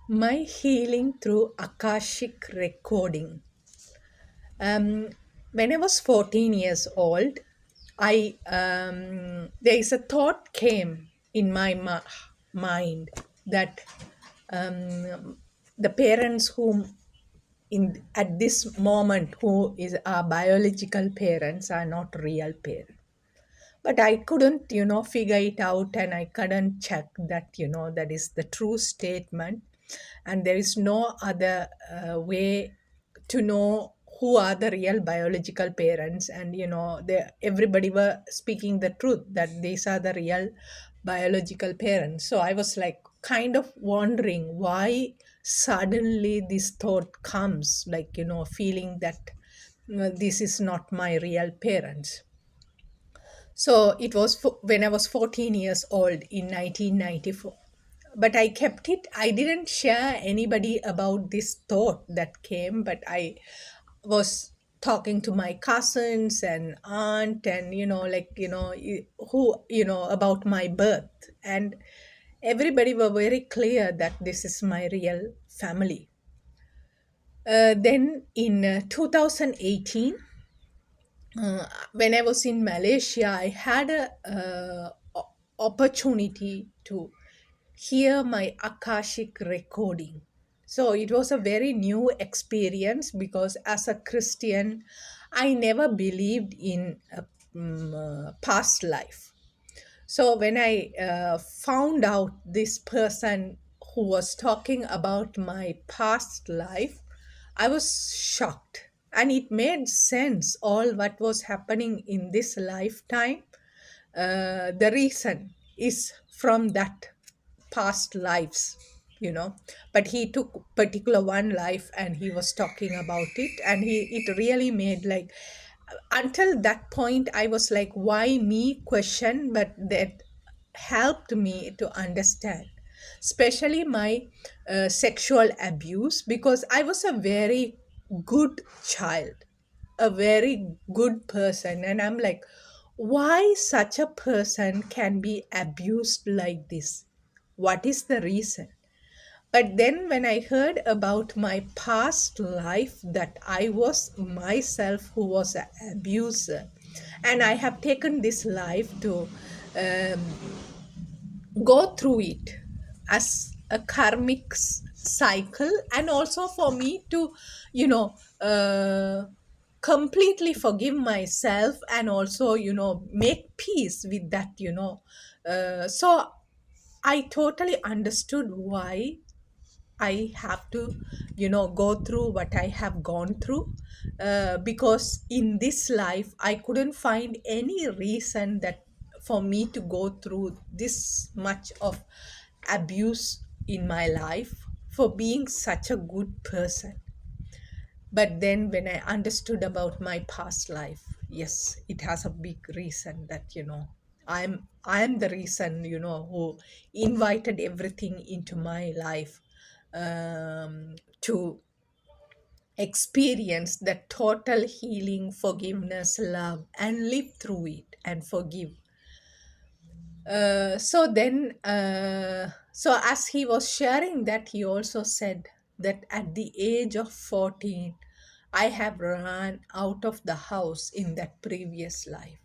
My healing through Akashic Recording. Um, when I was 14 years old, there is a thought came in my mind that the parents whom in at this moment who is our biological parents are not real parents, but I couldn't figure it out, and I couldn't check that that is the true statement, and there is no other way to know who are the real biological parents. And everybody were speaking the truth that these are the real biological parents. So I was like kind of wondering why suddenly this thought comes, like feeling that this is not my real parents. So it was when I was 14 years old in 1994. But I kept it. I didn't share anybody about this thought that came, but I was talking to my cousins and aunt and who about my birth, and everybody were very clear that this is my real family. Then in 2018, when I was in Malaysia, I had a opportunity to hear my Akashic recording. So it was a very new experience because as a Christian, I never believed in a past life. So when I found out this person who was talking about my past life, I was shocked. And it made sense all what was happening in this lifetime. The reason is from that past lives, you know. But he took particular one life and he was talking about it, and it really made like, until that point I was like, why me question, but that helped me to understand, especially my sexual abuse, because I was a very good child, a very good person, and I'm like, why such a person can be abused like this? What is the reason? But then, when I heard about my past life, that I was myself who was an abuser, and I have taken this life to go through it as a karmic cycle, and also for me to, you know, completely forgive myself, and also, make peace with that, so I totally understood why I have to, go through what I have gone through. Because in this life, I couldn't find any reason that for me to go through this much of abuse in my life for being such a good person. But then when I understood about my past life, yes, it has a big reason that, I'm the reason, who invited everything into my life, to experience that total healing, forgiveness, love, and live through it and forgive. So as he was sharing that, he also said that at the age of 14, I have run out of the house in that previous life.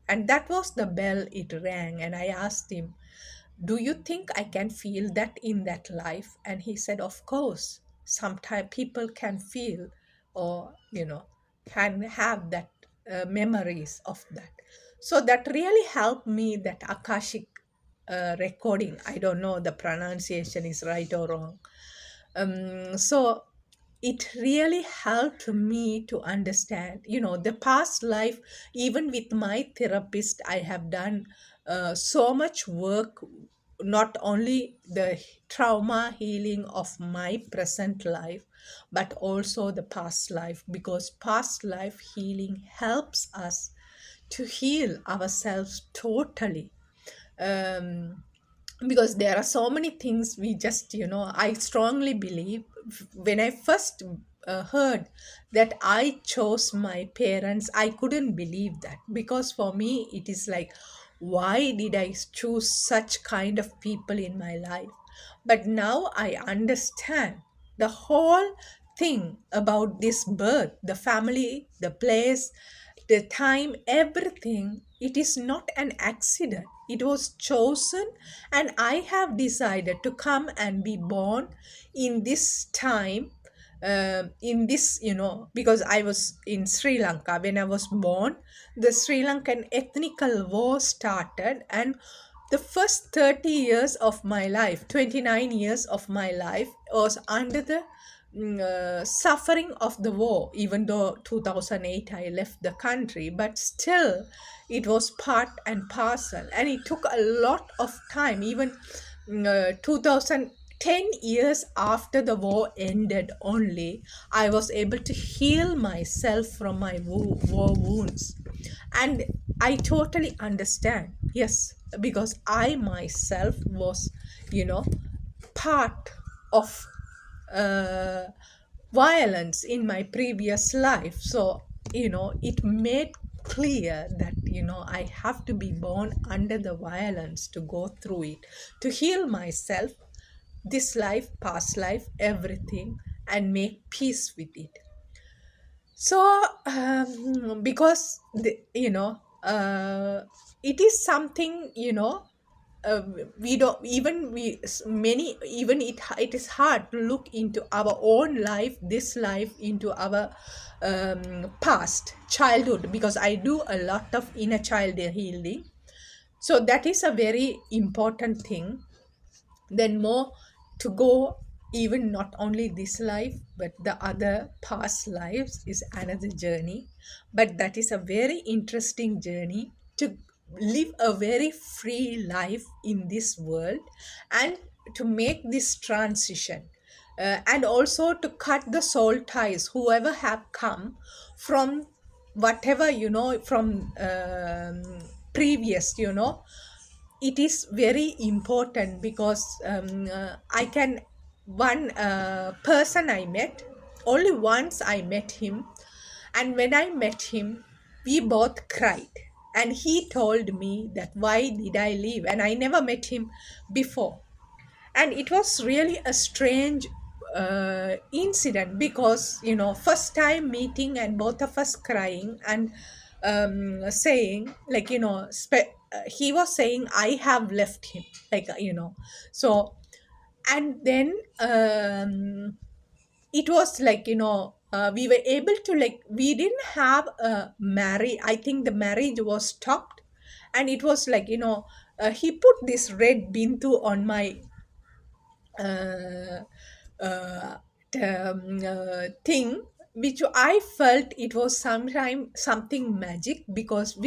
And that was the bell it rang. And I asked him, do you think I can feel that in that life? And he said, of course, sometimes people can feel, or, can have that memories of that. So that really helped me, that Akashic recording. I don't know the pronunciation is right or wrong. So it really helped me to understand, the past life. Even with my therapist, I have done so much work, not only the trauma healing of my present life, but also the past life, because past life healing helps us to heal ourselves totally. um, because there are so many things we just, I strongly believe, when I first heard that I chose my parents, I couldn't believe that, because for me it is like, why did I choose such kind of people in my life? But now I understand the whole thing about this birth, the family, the place, the time, everything. It is not an accident. It was chosen, and I have decided to come and be born in this time, in this, because I was in Sri Lanka when I was born. The Sri Lankan ethnical war started, and the first 30 years of my life, 29 years of my life, was under the suffering of the war. Even though 2008 I left the country, but still it was part and parcel, and it took a lot of time. Even 2010 years after the war ended only, I was able to heal myself from my war wounds. And I totally understand, yes, because I myself was, you know part of uh, violence in my previous life. So, it made clear that, I have to be born under the violence to go through it, to heal myself, this life, past life, everything, and make peace with it. So, because it is something, uh, we don't even we many even it is hard to look into our own life, this life, into our past childhood, because I do a lot of inner child healing. So that is a very important thing. Then more to go, even not only this life but the other past lives is another journey. But that is a very interesting journey, to live a very free life in this world, and to make this transition, and also to cut the soul ties, whoever have come from whatever, from previous, it is very important. Because I can one person I met, only once I met him, and when I met him, we both cried, and he told me that why did I leave, and I never met him before. And it was really a strange incident, because, first time meeting and both of us crying, and saying, like, he was saying I have left him, like, so. And then it was like, we were able to, like, we didn't have a marry, I think the marriage was stopped. And it was like, he put this red bintu on my uh, uh, thing, which I felt it was sometime something magic, because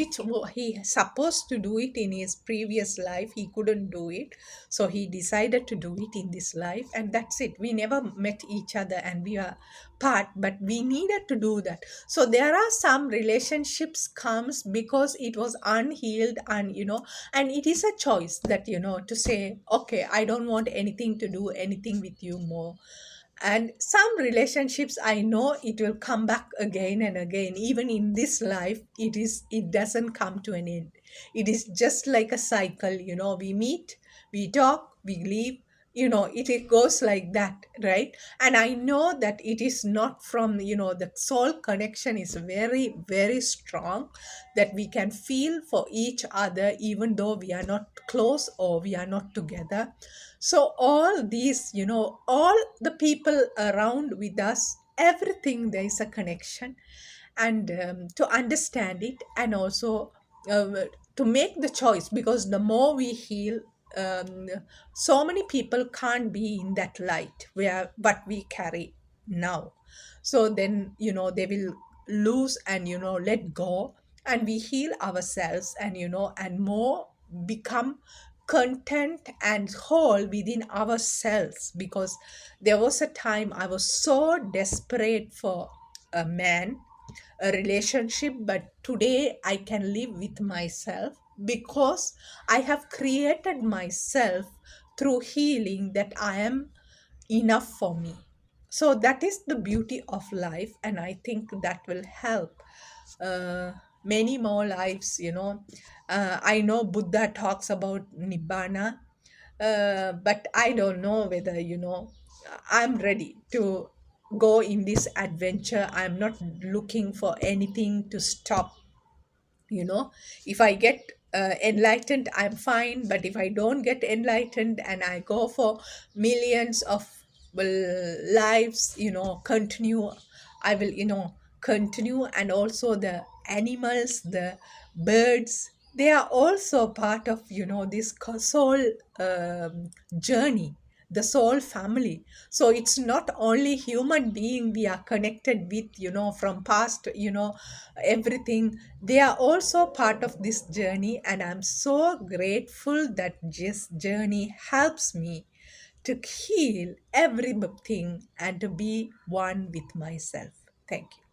he supposed to do it in his previous life, he couldn't do it, so he decided to do it in this life, and that's it. We never met each other and we are part, but we needed to do that. So there are some relationships comes because it was unhealed, and and it is a choice that, to say, okay, I don't want anything to do anything with you more. And some relationships, I know it will come back again and again. Even in this life, it doesn't come to an end. It is just like a cycle, we meet, we talk, we leave, it goes like that, right? And I know that it is not from, the soul connection is very, very strong, that we can feel for each other even though we are not close or we are not together. So all these, all the people around with us, everything, there is a connection. And to understand it, and also um, to make the choice, because the more we heal, um, so many people can't be in that light where what we carry now. So then, they will lose and, let go, and we heal ourselves, and, and more become content and whole within ourselves. Because there was a time I was so desperate for a man, a relationship, but today I can live with myself, because I have created myself through healing, that I am enough for me. So that is the beauty of life, and I think that will help uh, many more lives. I know Buddha talks about nibbana, But I don't know whether, I'm ready to go in this adventure. I'm not looking for anything to stop. If I get enlightened, I'm fine. But if I don't get enlightened and I go for millions of, well, lives, continue, I will, continue. And also the animals, the birds, they are also part of, this soul journey, the soul family. So it's not only human being we are connected with, from past, everything. They are also part of this journey, and I'm so grateful that this journey helps me to heal everything and to be one with myself. Thank you.